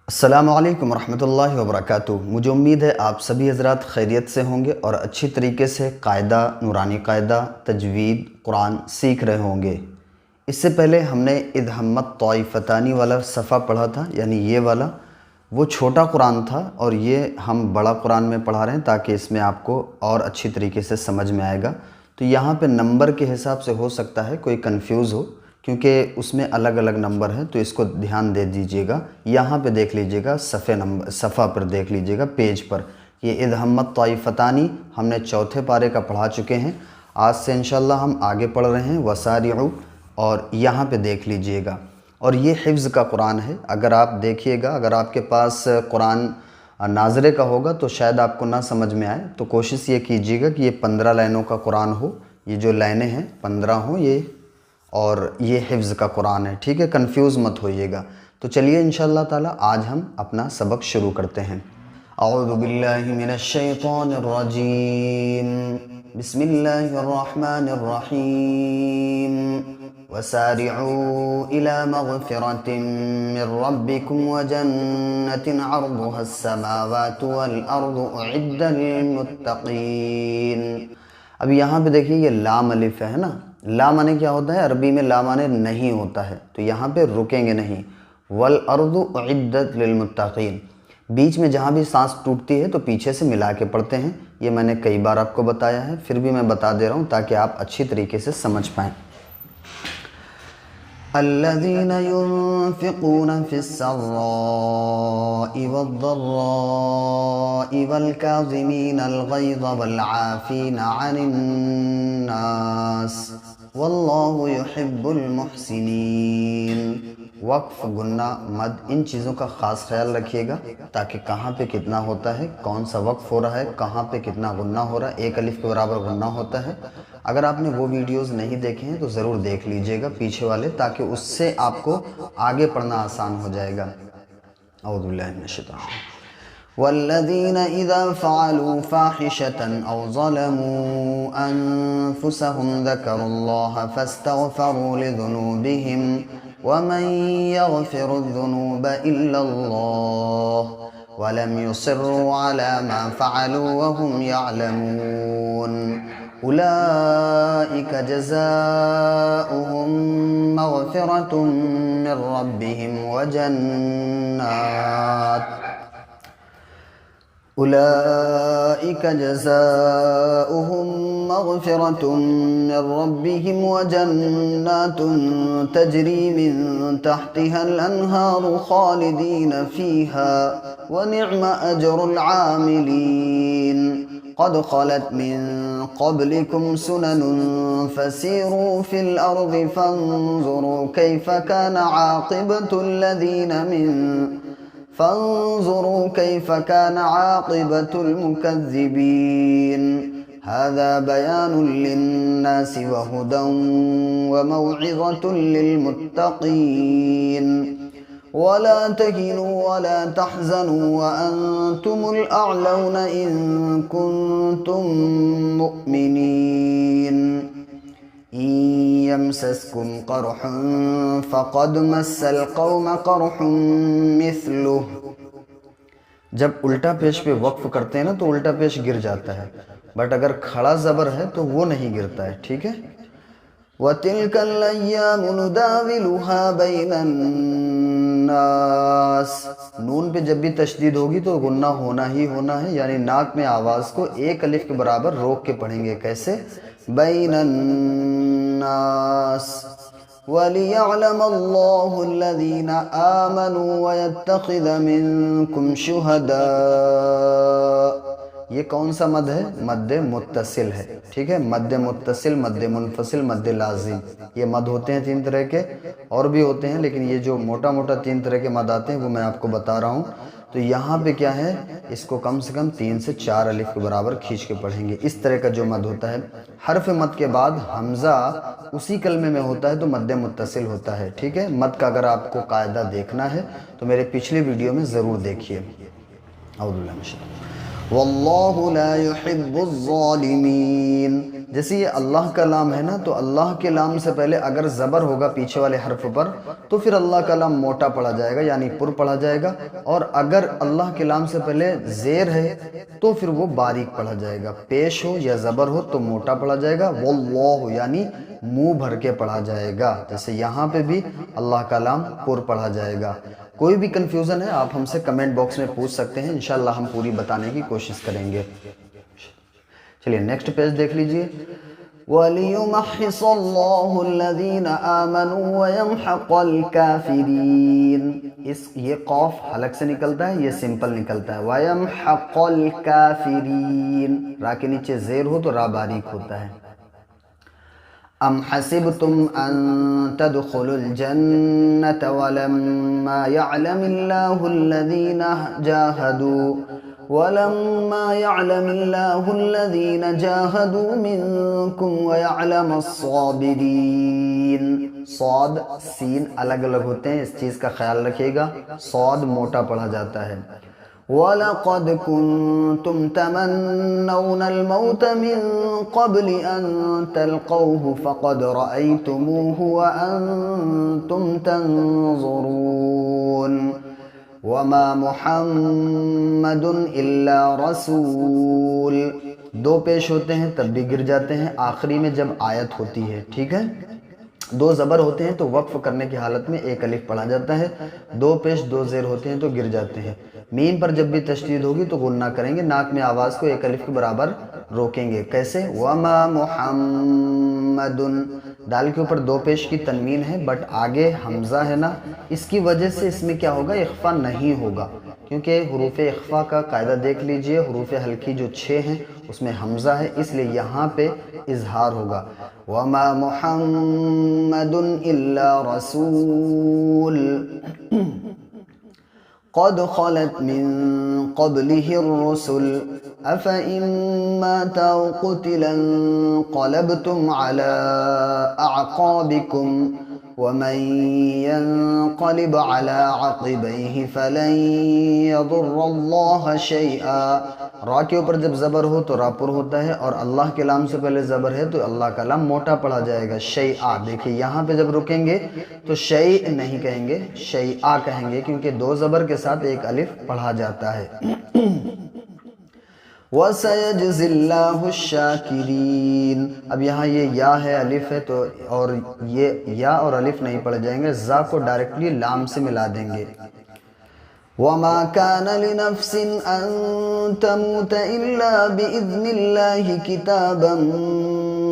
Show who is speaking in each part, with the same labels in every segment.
Speaker 1: السلام علیکم ورحمۃ اللہ وبرکاتہ۔ مجھے امید ہے آپ سبھی حضرات خیریت سے ہوں گے اور اچھی طریقے سے قاعدہ، نورانی قاعدہ، تجوید، قرآن سیکھ رہے ہوں گے۔ اس سے پہلے ہم نے اذ ہمت طائفتان والا صفحہ پڑھا تھا، یعنی یہ والا وہ چھوٹا قرآن تھا، اور یہ ہم بڑا قرآن میں پڑھا رہے ہیں تاکہ اس میں آپ کو اور اچھی طریقے سے سمجھ میں آئے گا۔ تو یہاں پہ نمبر کے حساب سے ہو سکتا ہے کوئی کنفیوز ہو، کیونکہ اس میں الگ الگ نمبر ہیں، تو اس کو دھیان دے دیجئے گا۔ یہاں پہ دیکھ لیجئے گا، صفحہ پر دیکھ لیجئے گا، پیج پر۔ یہ اذ ہمت طائفتان ہم نے چوتھے پارے کا پڑھا چکے ہیں۔ آج سے انشاءاللہ ہم آگے پڑھ رہے ہیں وسارعوا، اور یہاں پہ دیکھ لیجئے گا۔ اور یہ حفظ کا قرآن ہے۔ اگر آپ دیکھیے گا، اگر آپ کے پاس قرآن ناظرے کا ہوگا تو شاید آپ کو نہ سمجھ میں آئے، تو کوشش یہ کیجیے گا کہ یہ 15 لائنوں کا قرآن ہو، یہ جو لائنیں ہیں 15 ہوں یہ، اور یہ حفظ کا قرآن ہے، ٹھیک ہے؟ کنفیوز مت ہوئیے گا۔ تو چلیے انشاءاللہ تعالی آج ہم اپنا سبق شروع کرتے ہیں۔ اعوذ باللہ من الشیطان الرجیم، بسم اللہ الرحمن الرحیم، وسارعوا الى مغفرۃ من ربکم وجنۃ عرضها السماوات والارض اعدت للمتقین۔ اب یہاں پہ دیکھیے یہ لام الف ہے نا، لا معنی کیا ہوتا ہے؟ عربی میں لا معنی نہیں ہوتا ہے، تو یہاں پہ رکیں گے نہیں۔ والارض اعدت للمتقین، بیچ میں جہاں بھی سانس ٹوٹتی ہے تو پیچھے سے ملا کے پڑھتے ہیں۔ یہ میں نے کئی بار آپ کو بتایا ہے، پھر بھی میں بتا دے رہا ہوں تاکہ آپ اچھی طریقے سے سمجھ پائیں۔ الذين ينفقون في السراء والضراء والكاظمين الغيظ والعافين عن الناس والله يحب المحسنين۔ وقف، گنہ، مد، ان چیزوں کا خاص خیال رکھیے گا تاکہ کہاں پہ کتنا ہوتا ہے، کون سا وقف ہو رہا ہے، کہاں پہ کتنا غنہ ہو رہا ہے۔ ایک الف کے برابر غنہ ہوتا ہے۔ اگر آپ نے وہ ویڈیوز نہیں دیکھے ہیں تو ضرور دیکھ لیجئے گا پیچھے والے، تاکہ اس سے آپ کو آگے پڑھنا آسان ہو جائے گا۔ اعوذ باللہ من الشیطان الرجیم۔ والذین اذا فعلوا فاحشة او ظلموا انفسهم ذکروا اللہ فاستغفروا لذنوبهم ومن يغفر الذنوب الا اللہ ولم يصروا على ما فعلوا وهم يعلمون أولئك جزاؤهم مغفرة من ربهم وجنات أولئك جزاؤهم مغفرة من ربهم وجنات تجري من تحتها الأنهار خالدين فيها ونعم أجر العاملين قد خلت من قبلكم سنن فسيروا في الأرض فانظروا كيف كان عاقبة المكذبين هذا بيان للناس وهدى وموعظة للمتقين ولا تهنوا ولا تحزنوا وأنتم الأعلون إن كنتم مؤمنين إن يمسسكم قرح فقد مس القوم قرح مثله۔ جب الٹا پیش پہ وقف کرتے ہیں نا تو الٹا پیش گر جاتا ہے، بٹ اگر کھڑا زبر ہے تو وہ نہیں گرتا ہے، ٹھیک ہے؟ وَتِلْكَ الْأَيَّامُ نُدَاوِلُهَا بَيْنَ النَّاسِ، نون پہ جب بھی تشدید ہوگی تو غنہ ہونا ہی ہونا ہے، یعنی ناک میں آواز کو ایک الف کے برابر روک کے پڑھیں گے۔ کیسے؟ بَيْنَ النَّاسِ وَلِيَعْلَمَ اللَّهُ الَّذِينَ آمَنُوا وَيَتَّخِذَ مِنكُمْ شُهَدَاءَ۔ یہ کون سا مد ہے؟ مد متصل ہے، ٹھیک ہے؟ مد متصل، مد منفصل، مد لازم، یہ مد ہوتے ہیں 3 طرح کے، اور بھی ہوتے ہیں، لیکن یہ جو موٹا موٹا 3 طرح کے مد آتے ہیں وہ میں آپ کو بتا رہا ہوں۔ تو یہاں پہ کیا ہے، اس کو کم سے کم 3 سے 4 الف کے برابر کھینچ کے پڑھیں گے۔ اس طرح کا جو مد ہوتا ہے، حرف مد کے بعد حمزہ اسی کلمے میں ہوتا ہے تو مد متصل ہوتا ہے، ٹھیک ہے؟ مد کا اگر آپ کو قاعدہ دیکھنا ہے تو میرے پچھلی ویڈیو میں ضرور دیکھیے۔ اعوذ باللہ من الشیطان۔ واللہ لا يحب الظالمین۔ جیسے یہ اللہ کا لام ہے نا، تو اللہ کے لام سے پہلے اگر زبر ہوگا پیچھے والے حرف پر تو پھر اللہ کا لام موٹا پڑھا جائے گا، یعنی پر پڑھا جائے گا، اور اگر اللہ کے لام سے پہلے زیر ہے تو پھر وہ باریک پڑھا جائے گا، پیش ہو یا زبر ہو تو موٹا پڑھا جائے گا، واللہ یعنی منہ بھر کے پڑھا جائے گا۔ جیسے یہاں پہ بھی اللہ کا لام پر پڑھا جائے گا۔ کوئی بھی کنفیوژن ہے آپ ہم سے کمنٹ باکس میں پوچھ سکتے ہیں، انشاءاللہ ہم پوری بتانے کی کوشش کریں گے۔ چلیے نیکسٹ پیج دیکھ لیجئے۔ وَلِيُمَحِّصَ اللَّهُ الَّذِينَ آمَنُوا وَيَمْحَقَ الْكَافِرِينَ۔ یہ قوف حلق سے نکلتا ہے، یہ سمپل نکلتا ہے، وَيَمْحَقَ الْكَافِرِينَ۔ را کے نیچے زیر ہو تو را باریک ہوتا ہے۔ ام حسبتم ان تدخلوا الجنة ولما يعلم الله الذين جاهدوا منكم ويعلم الصابرين۔ صاد سین الگ الگ ہوتے ہیں، اس چیز کا خیال رکھیے گا، صاد موٹا پڑھا جاتا ہے۔ وَلَقَدْ كُنْتُمْ تَمَنَّوْنَ الْمَوْتَ مِنْ قَبْلِ أَنْ تَلْقَوْهُ فَقَدْ رَأَيْتُمُوهُ وَأَنْتُمْ تَنْظُرُونَ وَمَا مُحَمَّدٌ إِلَّا رَسُولٌ۔ دو پیش ہوتے ہیں تب بھی گر جاتے ہیں آخری میں جب آیت ہوتی ہے، ٹھیک ہے؟ دو زبر ہوتے ہیں تو وقف کرنے کی حالت میں ایک الف پڑھا جاتا ہے، دو پیش دو زیر ہوتے ہیں تو گر جاتے ہیں۔ میم پر جب بھی تشدید ہوگی تو غنہ کریں گے، ناک میں آواز کو ایک الف کے برابر روکیں گے۔ کیسے؟ وَمَا مُحَمَّدٌ، دال کے اوپر دو پیش کی تنوین ہے بٹ آگے حمزہ ہے نا، اس کی وجہ سے اس میں کیا ہوگا، اخفا نہیں ہوگا، کیونکہ حروف اخفا کا قاعدہ دیکھ لیجئے، حروف حلقی جو 6 ہیں اس میں حمزہ ہے، اس لیے یہاں پہ اظہار ہوگا۔ وَمَا مُحَمَّدٌ إِلَّا رَسُولٌ قَدْ خَلَتْ مِن قَبْلِهِ الرُّسُلُ أَفَإِن مَّاتَ أَوْ قُتِلَ انقَلَبْتُمْ عَلَىٰ أَعْقَابِكُمْ وَمَن يَنقَلِبْ عَلَىٰ عَقِبَيْهِ فَلَن يَضُرَّ اللَّهَ شَيْئًا۔ را کے اوپر جب زبر ہو تو را پر ہوتا ہے، اور اللہ کے لام سے پہلے زبر ہے تو اللہ کا لام موٹا پڑھا جائے گا، شیئا۔ دیکھیں یہاں پہ جب رکیں گے تو شیء نہیں کہیں گے، شیئا کہیں گے، کیونکہ دو زبر کے ساتھ ایک الف پڑھا جاتا ہے۔ وَسَيَجْزِي اللَّهُ الشَّاكِرِينَ۔ اب یہاں یہ یا ہے، الف ہے، تو اور یہ یا اور الف نہیں پڑھ جائیں گے، زا کو ڈائریکٹلی لام سے ملا دیں گے۔ وَمَا كَانَ لِنَفْسٍ أَن تَمُوتَ إِلَّا بِإِذْنِ اللَّهِ كِتَابًا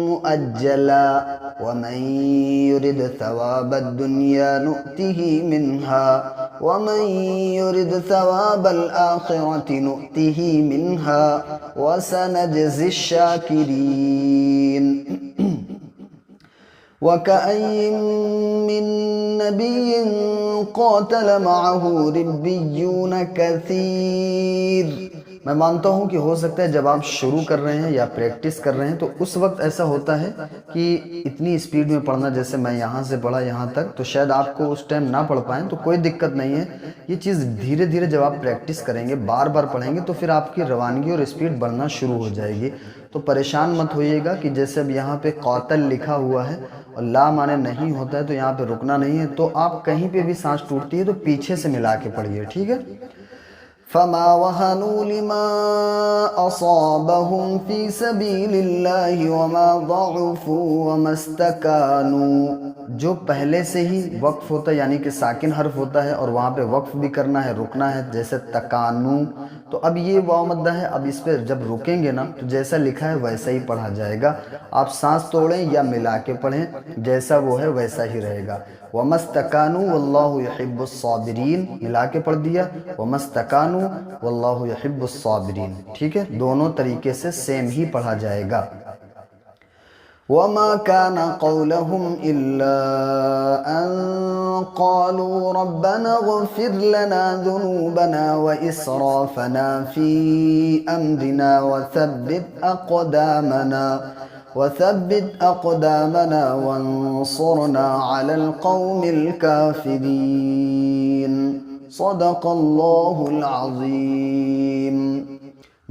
Speaker 1: مُؤَجَّلًا وَمَن يُرِدْ ثَوَابَ الدُّنْيَا نُؤْتِهِ مِنْهَا وَمَن يُرِدْ ثَوَابَ الْآخِرَةِ نُؤْتِهِ مِنْهَا وَسَنَجْزِي الشَّاكِرِينَ۔ وَكَأَيِّن مِّن نَّبِيٍّ قَاتَلَ مَعَهُ رِبِّيُّونَ كَثِيرٌ۔ میں مانتا ہوں کہ ہو سکتا ہے جب آپ شروع کر رہے ہیں یا پریکٹس کر رہے ہیں تو اس وقت ایسا ہوتا ہے کہ اتنی سپیڈ میں پڑھنا، جیسے میں یہاں سے پڑھا یہاں تک، تو شاید آپ کو اس ٹائم نہ پڑھ پائیں، تو کوئی دقت نہیں ہے۔ یہ چیز دھیرے دھیرے جب آپ پریکٹس کریں گے، بار بار پڑھیں گے، تو پھر آپ کی روانگی اور سپیڈ بڑھنا شروع ہو جائے گی۔ تو پریشان مت ہوئیے گا کہ جیسے اب یہاں پہ قاتل لکھا ہوا ہے اور لا مانے نہیں ہوتا ہے تو یہاں پہ رکنا نہیں ہے، تو آپ کہیں پہ بھی سانس ٹوٹتی ہے تو پیچھے سے ملا کے پڑھیے، ٹھیک ہے؟ فَمَا وَهَنُوا لِمَا أَصَابَهُمْ فِي سَبِيلِ اللَّهِ وَمَا ضَعُفُوا وَمَا اسْتَكَانُوا۔ جو پہلے سے ہی وقف ہوتا ہے یعنی کہ ساکن حرف ہوتا ہے اور وہاں پہ وقف بھی کرنا ہے، رکنا ہے، جیسے تکانو، تو اب یہ واو مدہ ہے، اب اس پہ جب رکیں گے نا تو جیسا لکھا ہے ویسا ہی پڑھا جائے گا۔ آپ سانس توڑیں یا ملا کے پڑھیں، جیسا وہ ہے ویسا ہی رہے گا۔ وَمَا اسْتَكَانُوا وَاللَّهُ يُحِبُّ الصَّابِرِينَ، ملا کے پڑھ دیا، وَمَا اسْتَكَانُوا وَاللَّهُ يُحِبُّ الصَّابِرِينَ، ٹھیک ہے؟ دونوں طریقے سے سیم ہی پڑھا جائے گا۔ وَمَا كَانَ قَوْلَهُمْ إِلَّا أَن قَالُوا رَبَّنَا اغْفِرْ لَنَا ذُنُوبَنَا وَإِسْرَافَنَا فِي أَمْرِنَا وَثَبِّتْ أَقْدَامَنَا وَانصُرْنَا عَلَى الْقَوْمِ الْكَافِرِينَ۔ صدق اللہ العظیم۔